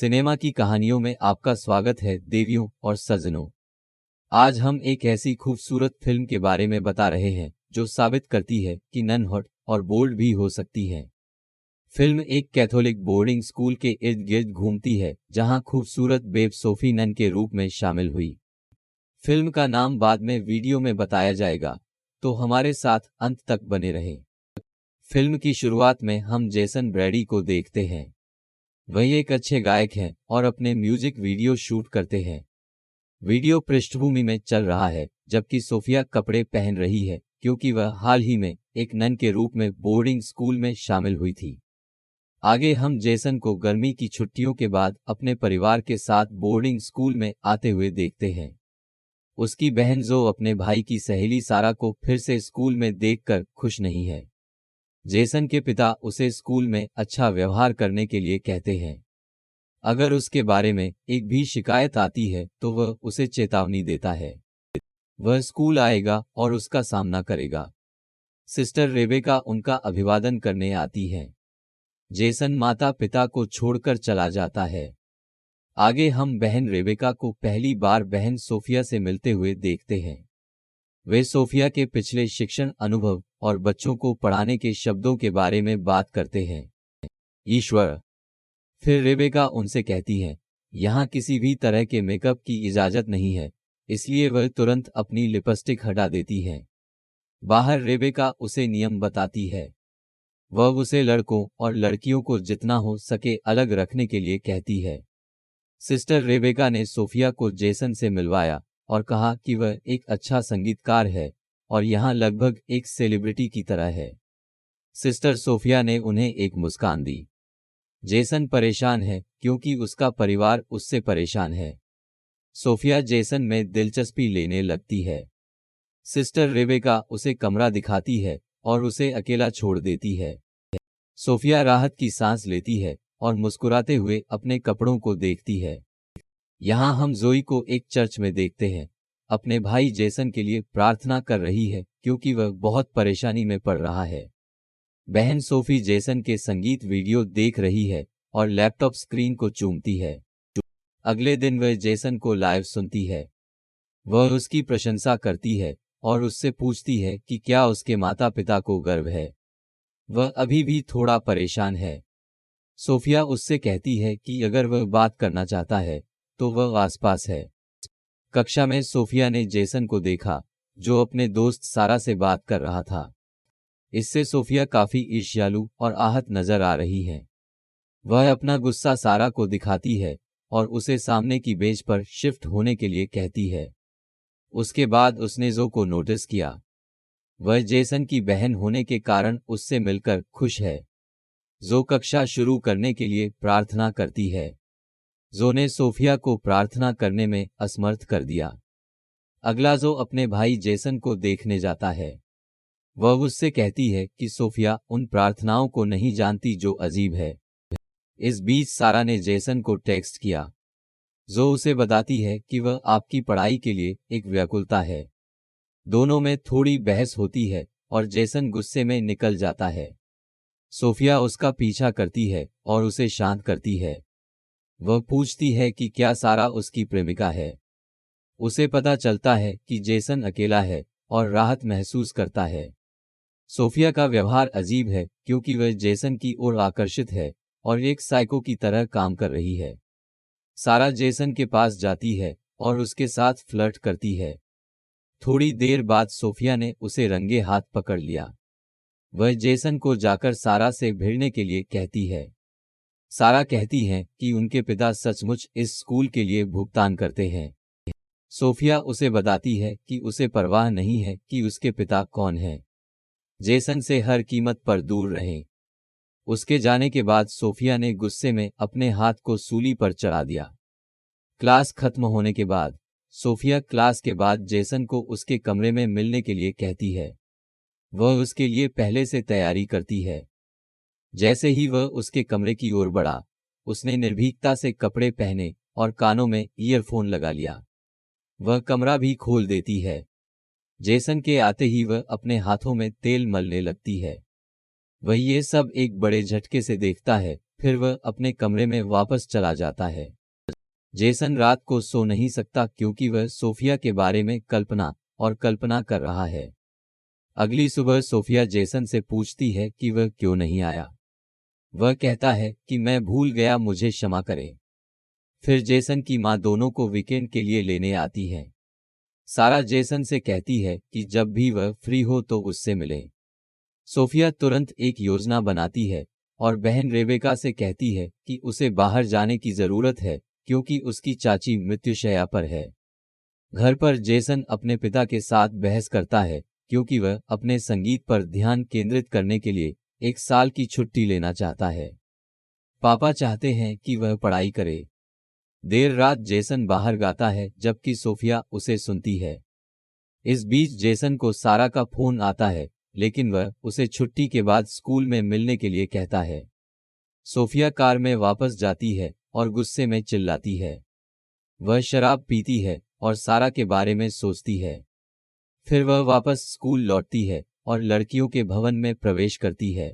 Cinema की कहानियों में आपका स्वागत है देवियों और सज्जनों। आज हम एक ऐसी खूबसूरत फिल्म के बारे में बता रहे हैं जो साबित करती है कि नन हॉट और बोल्ड भी हो सकती है। फिल्म एक कैथोलिक बोर्डिंग स्कूल के इर्द गिर्द घूमती है जहां खूबसूरत बेब सोफी नन के रूप में शामिल हुई। फिल्म का नाम बाद में वीडियो में बताया जाएगा, तो हमारे साथ अंत तक बने रहें। फिल्म की शुरुआत में हम जेसन ब्रैडी को देखते हैं। वह एक अच्छे गायक हैं और अपने म्यूजिक वीडियो शूट करते हैं। वीडियो पृष्ठभूमि में चल रहा है जबकि सोफिया कपड़े पहन रही है क्योंकि वह हाल ही में एक नन के रूप में बोर्डिंग स्कूल में शामिल हुई थी। आगे हम जेसन को गर्मी की छुट्टियों के बाद अपने परिवार के साथ बोर्डिंग स्कूल में आते हुए देखते हैं। उसकी बहन जो अपने भाई की सहेली सारा को फिर से स्कूल में देखकर खुश नहीं है। जेसन के पिता उसे स्कूल में अच्छा व्यवहार करने के लिए कहते हैं। अगर उसके बारे में एक भी शिकायत आती है तो वह उसे चेतावनी देता है। वह स्कूल आएगा और उसका सामना करेगा। सिस्टर रेबेका उनका अभिवादन करने आती है। जेसन माता पिता को छोड़कर चला जाता है। आगे हम बहन रेबेका को पहली बार बहन सोफिया से मिलते हुए देखते हैं। वे सोफिया के पिछले शिक्षण अनुभव और बच्चों को पढ़ाने के शब्दों के बारे में बात करते हैं। ईश्वर। फिर रेबेका उनसे कहती है, यहाँ किसी भी तरह के मेकअप की इजाजत नहीं है, इसलिए वह तुरंत अपनी लिपस्टिक हटा देती है। बाहर रेबेका उसे नियम बताती है। वह उसे लड़कों और लड़कियों को जितना हो सके अलग रखने के लिए कहती है। सिस्टर रेबेका ने सोफिया को जेसन से मिलवाया और कहा कि वह एक अच्छा संगीतकार है और यहाँ लगभग एक सेलिब्रिटी की तरह है। सिस्टर सोफिया ने उन्हें एक मुस्कान दी। जेसन परेशान है क्योंकि उसका परिवार उससे परेशान है। सोफिया जेसन में दिलचस्पी लेने लगती है। सिस्टर रेबेका उसे कमरा दिखाती है और उसे अकेला छोड़ देती है। सोफिया राहत की सांस लेती है और मुस्कुराते हुए अपने कपड़ों को देखती है। यहाँ हम जोई को एक चर्च में देखते हैं। अपने भाई जेसन के लिए प्रार्थना कर रही है क्योंकि वह बहुत परेशानी में पड़ रहा है। बहन सोफी जेसन के संगीत वीडियो देख रही है और लैपटॉप स्क्रीन को चूमती है। अगले दिन वह जेसन को लाइव सुनती है। वह उसकी प्रशंसा करती है और उससे पूछती है कि क्या उसके माता पिता को गर्व है। वह अभी भी थोड़ा परेशान है। सोफिया उससे कहती है कि अगर वह बात करना चाहता है तो वह आसपास है। कक्षा में सोफिया ने जेसन को देखा जो अपने दोस्त सारा से बात कर रहा था। इससे सोफिया काफी ईर्ष्यालु और आहत नजर आ रही है। वह अपना गुस्सा सारा को दिखाती है और उसे सामने की बेंच पर शिफ्ट होने के लिए कहती है। उसके बाद उसने जो को नोटिस किया। वह जेसन की बहन होने के कारण उससे मिलकर खुश है। जो कक्षा शुरू करने के लिए प्रार्थना करती है। जो ने सोफिया को प्रार्थना करने में असमर्थ कर दिया। अगला जो अपने भाई जेसन को देखने जाता है। वह उससे कहती है कि सोफिया उन प्रार्थनाओं को नहीं जानती जो अजीब है। इस बीच सारा ने जेसन को टेक्स्ट किया। जो उसे बताती है कि वह आपकी पढ़ाई के लिए एक व्याकुलता है। दोनों में थोड़ी बहस होती है और जेसन गुस्से में निकल जाता है। सोफिया उसका पीछा करती है और उसे शांत करती है। वह पूछती है कि क्या सारा उसकी प्रेमिका है। उसे पता चलता है कि जेसन अकेला है और राहत महसूस करता है। सोफिया का व्यवहार अजीब है क्योंकि वह जेसन की ओर आकर्षित है और एक साइको की तरह काम कर रही है। सारा जेसन के पास जाती है और उसके साथ फ्लर्ट करती है। थोड़ी देर बाद सोफिया ने उसे रंगे हाथ पकड़ लिया। वह जेसन को जाकर सारा से भिड़ने के लिए कहती है। सारा कहती है कि उनके पिता सचमुच इस स्कूल के लिए भुगतान करते हैं। सोफिया उसे बताती है कि उसे परवाह नहीं है कि उसके पिता कौन हैं। जेसन से हर कीमत पर दूर रहें। उसके जाने के बाद सोफिया ने गुस्से में अपने हाथ को सूली पर चढ़ा दिया। क्लास खत्म होने के बाद सोफिया क्लास के बाद जेसन को उसके कमरे में मिलने के लिए कहती है। वह उसके लिए पहले से तैयारी करती है। जैसे ही वह उसके कमरे की ओर बढ़ा, उसने निर्भीकता से कपड़े पहने और कानों में ईयरफोन लगा लिया। वह कमरा भी खोल देती है। जेसन के आते ही वह अपने हाथों में तेल मलने लगती है। वह ये सब एक बड़े झटके से देखता है, फिर वह अपने कमरे में वापस चला जाता है। जेसन रात को सो नहीं सकता क्योंकि वह सोफिया के बारे में कल्पना और कल्पना कर रहा है। अगली सुबह सोफिया जेसन से पूछती है कि वह क्यों नहीं आया। वह कहता है कि मैं भूल गया, मुझे क्षमा करें। फिर जेसन की माँ दोनों को वीकेंड के लिए लेने आती है। सारा जेसन से कहती है कि जब भी वह फ्री हो तो उससे मिले। सोफिया तुरंत एक योजना बनाती है और बहन रेबेका से कहती है कि उसे बाहर जाने की जरूरत है क्योंकि उसकी चाची मृत्युशैया पर है। घर पर जेसन अपने पिता के साथ बहस करता है क्योंकि वह अपने संगीत पर ध्यान केंद्रित करने के लिए 1 साल की छुट्टी लेना चाहता है। पापा चाहते हैं कि वह पढ़ाई करे। देर रात जेसन बाहर गाता है जबकि सोफिया उसे सुनती है। इस बीच जेसन को सारा का फोन आता है, लेकिन वह उसे छुट्टी के बाद स्कूल में मिलने के लिए कहता है। सोफिया कार में वापस जाती है और गुस्से में चिल्लाती है। वह शराब पीती है और सारा के बारे में सोचती है। फिर वह वापस स्कूल लौटती है और लड़कियों के भवन में प्रवेश करती है।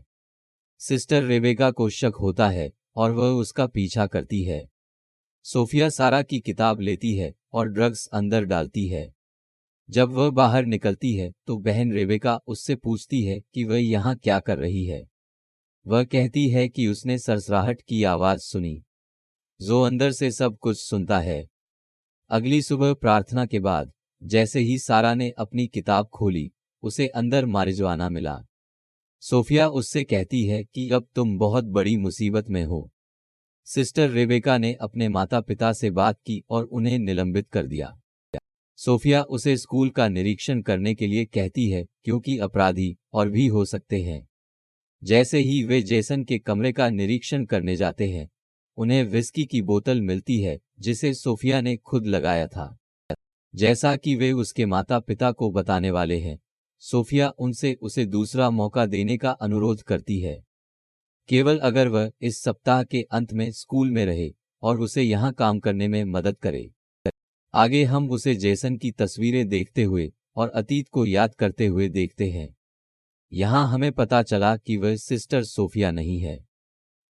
सिस्टर रेबेका को शक होता है और वह उसका पीछा करती है। सोफिया सारा की किताब लेती है और ड्रग्स अंदर डालती है। जब वह बाहर निकलती है तो बहन रेबेका उससे पूछती है कि वह यहाँ क्या कर रही है। वह कहती है कि उसने सरसराहट की आवाज सुनी। जो अंदर से सब कुछ सुनता है। अगली सुबह प्रार्थना के बाद जैसे ही सारा ने अपनी किताब खोली, उसे अंदर मारिजुआना मिला। सोफिया उससे कहती है कि अब तुम बहुत बड़ी मुसीबत में हो। सिस्टर रेबेका ने अपने माता पिता से बात की और उन्हें निलंबित कर दिया। सोफिया उसे स्कूल का निरीक्षण करने के लिए कहती है क्योंकि अपराधी और भी हो सकते हैं। जैसे ही वे जेसन के कमरे का निरीक्षण करने जाते हैं, उन्हें विस्की की बोतल मिलती है जिसे सोफिया ने खुद लगाया था। जैसा कि वे उसके माता पिता को बताने वाले हैं, सोफिया उनसे उसे दूसरा मौका देने का अनुरोध करती है, केवल अगर वह इस सप्ताह के अंत में स्कूल में रहे और उसे यहाँ काम करने में मदद करे। आगे हम उसे जेसन की तस्वीरें देखते हुए और अतीत को याद करते हुए देखते हैं। यहाँ हमें पता चला कि वह सिस्टर सोफिया नहीं है।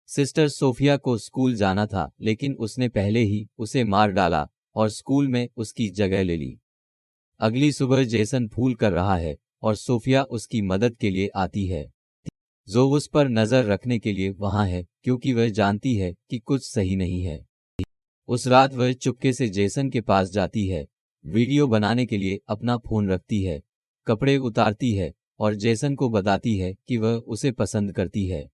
सिस्टर सोफिया को स्कूल जाना था, लेकिन उसने पहले ही उसे मार डाला और स्कूल में उसकी जगह ले ली। अगली सुबह जेसन फूल कर रहा है और सोफिया उसकी मदद के लिए आती है। जो उस पर नजर रखने के लिए वहां है क्योंकि वह जानती है कि कुछ सही नहीं है। उस रात वह चुपके से जेसन के पास जाती है, वीडियो बनाने के लिए अपना फोन रखती है, कपड़े उतारती है और जेसन को बताती है कि वह उसे पसंद करती है।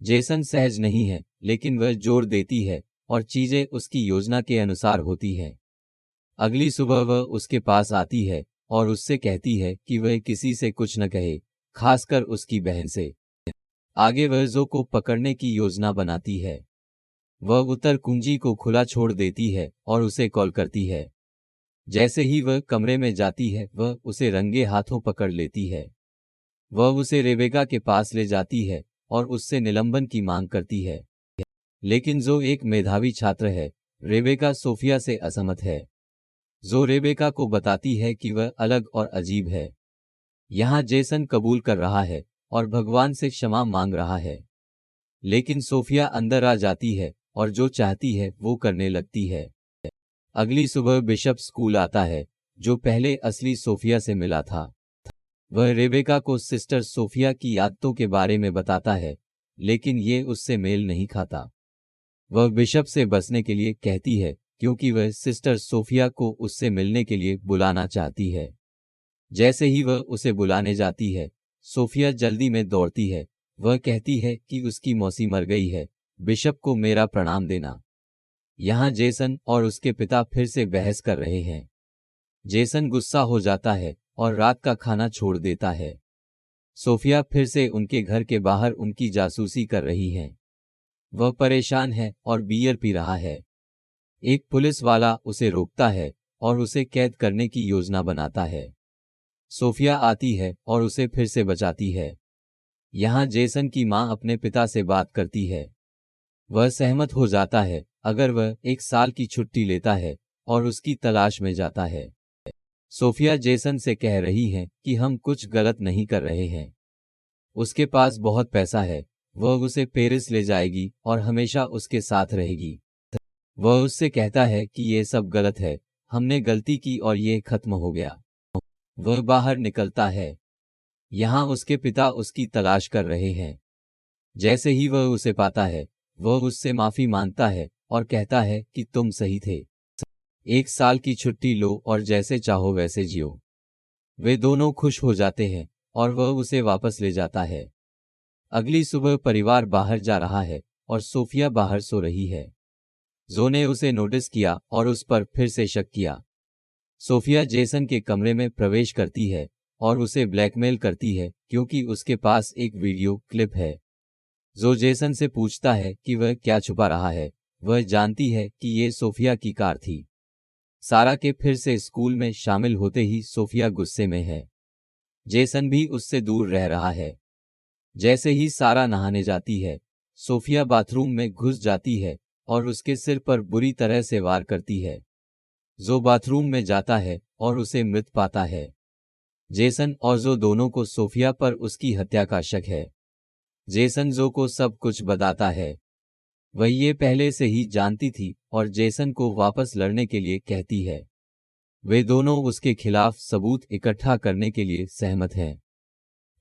जेसन सहज नहीं है, लेकिन वह जोर देती है और चीजें उसकी योजना के अनुसार होती हैं। अगली सुबह वह उसके पास आती है और उससे कहती है कि वह किसी से कुछ न कहे, खासकर उसकी बहन से। आगे वह जो को पकड़ने की योजना बनाती है। वह उत्तर कुंजी को खुला छोड़ देती है और उसे कॉल करती है। जैसे ही वह कमरे में जाती है, वह उसे रंगे हाथों पकड़ लेती है। वह उसे रेबेका के पास ले जाती है और उससे निलंबन की मांग करती है। लेकिन जो एक मेधावी छात्र है, रेबेका सोफिया से असहमत है। जो रेबेका को बताती है कि वह अलग और अजीब है। यहाँ जेसन कबूल कर रहा है और भगवान से क्षमा मांग रहा है। लेकिन सोफिया अंदर आ जाती है और जो चाहती है वो करने लगती है। अगली सुबह बिशप स्कूल आता है, जो पहले असली सोफिया से मिला था। वह रेबेका को सिस्टर सोफिया की आदतों के बारे में बताता है, लेकिन ये उससे मेल नहीं खाता। वह बिशप से बचने के लिए कहती है क्योंकि वह सिस्टर सोफिया को उससे मिलने के लिए बुलाना चाहती है। जैसे ही वह उसे बुलाने जाती है, सोफिया जल्दी में दौड़ती है। वह कहती है कि उसकी मौसी मर गई है, बिशप को मेरा प्रणाम देना। यहाँ जेसन और उसके पिता फिर से बहस कर रहे हैं। जेसन गुस्सा हो जाता है और रात का खाना छोड़ देता है। सोफिया फिर से उनके घर के बाहर उनकी जासूसी कर रही है। वह परेशान है और बियर पी रहा है। एक पुलिस वाला उसे रोकता है और उसे कैद करने की योजना बनाता है। सोफिया आती है और उसे फिर से बचाती है। यहाँ जेसन की माँ अपने पिता से बात करती है। वह सहमत हो जाता है अगर वह 1 साल की छुट्टी लेता है और उसकी तलाश में जाता है। सोफिया जेसन से कह रही है कि हम कुछ गलत नहीं कर रहे हैं। उसके पास बहुत पैसा है, वह उसे पेरिस ले जाएगी और हमेशा उसके साथ रहेगी। वह उससे कहता है कि ये सब गलत है, हमने गलती की और ये खत्म हो गया। वह बाहर निकलता है। यहाँ उसके पिता उसकी तलाश कर रहे हैं। जैसे ही वह उसे पाता है, वह उससे माफी मांगता है और कहता है कि तुम सही थे। 1 साल की छुट्टी लो और जैसे चाहो वैसे जियो। वे दोनों खुश हो जाते हैं और वह उसे वापस ले जाता है। अगली सुबह परिवार बाहर जा रहा है और सोफिया बाहर सो रही है। जो ने उसे नोटिस किया और उस पर फिर से शक किया। सोफिया जेसन के कमरे में प्रवेश करती है और उसे ब्लैकमेल करती है क्योंकि उसके पास एक वीडियो क्लिप है। जो जेसन से पूछता है कि वह क्या छुपा रहा है। वह जानती है कि ये सोफिया की कार थी। सारा के फिर से स्कूल में शामिल होते ही सोफिया गुस्से में है। जेसन भी उससे दूर रह रहा है। जैसे ही सारा नहाने जाती है, सोफिया बाथरूम में घुस जाती है और उसके सिर पर बुरी तरह से वार करती है। जो बाथरूम में जाता है और उसे मृत पाता है। जेसन और जो दोनों को सोफिया पर उसकी हत्या का शक है। जेसन जो को सब कुछ बताता है। वह ये पहले से ही जानती थी और जेसन को वापस लड़ने के लिए कहती है। वे दोनों उसके खिलाफ सबूत इकट्ठा करने के लिए सहमत हैं।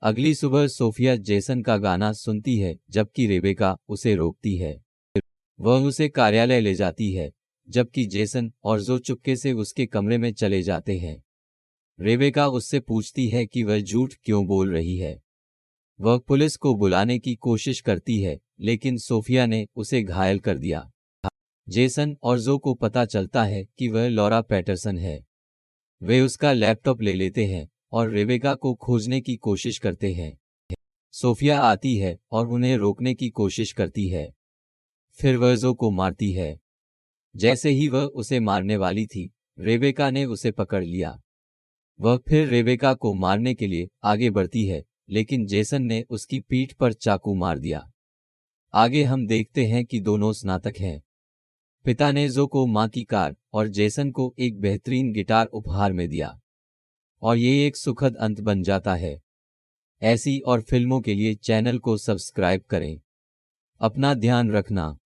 अगली सुबह सोफिया जेसन का गाना सुनती है जबकि रेबेका उसे रोकती है। वह उसे कार्यालय ले जाती है जबकि जेसन और जो चुपके से उसके कमरे में चले जाते हैं। रेबेका उससे पूछती है कि वह झूठ क्यों बोल रही है। वह पुलिस को बुलाने की कोशिश करती है लेकिन सोफिया ने उसे घायल कर दिया। जेसन और जो को पता चलता है कि वह लॉरा पैटरसन है। वे उसका लैपटॉप ले लेते हैं और रेबेका को खोजने की कोशिश करते हैं। सोफिया आती है और उन्हें रोकने की कोशिश करती है। फिर वह जो को मारती है। जैसे ही वह उसे मारने वाली थी, रेबेका ने उसे पकड़ लिया। वह फिर रेबेका को मारने के लिए आगे बढ़ती है लेकिन जेसन ने उसकी पीठ पर चाकू मार दिया। आगे हम देखते हैं कि दोनों स्नातक हैं। पिता ने जो को मां की कार और जेसन को एक बेहतरीन गिटार उपहार में दिया और ये एक सुखद अंत बन जाता है। ऐसी और फिल्मों के लिए चैनल को सब्सक्राइब करें। अपना ध्यान रखना।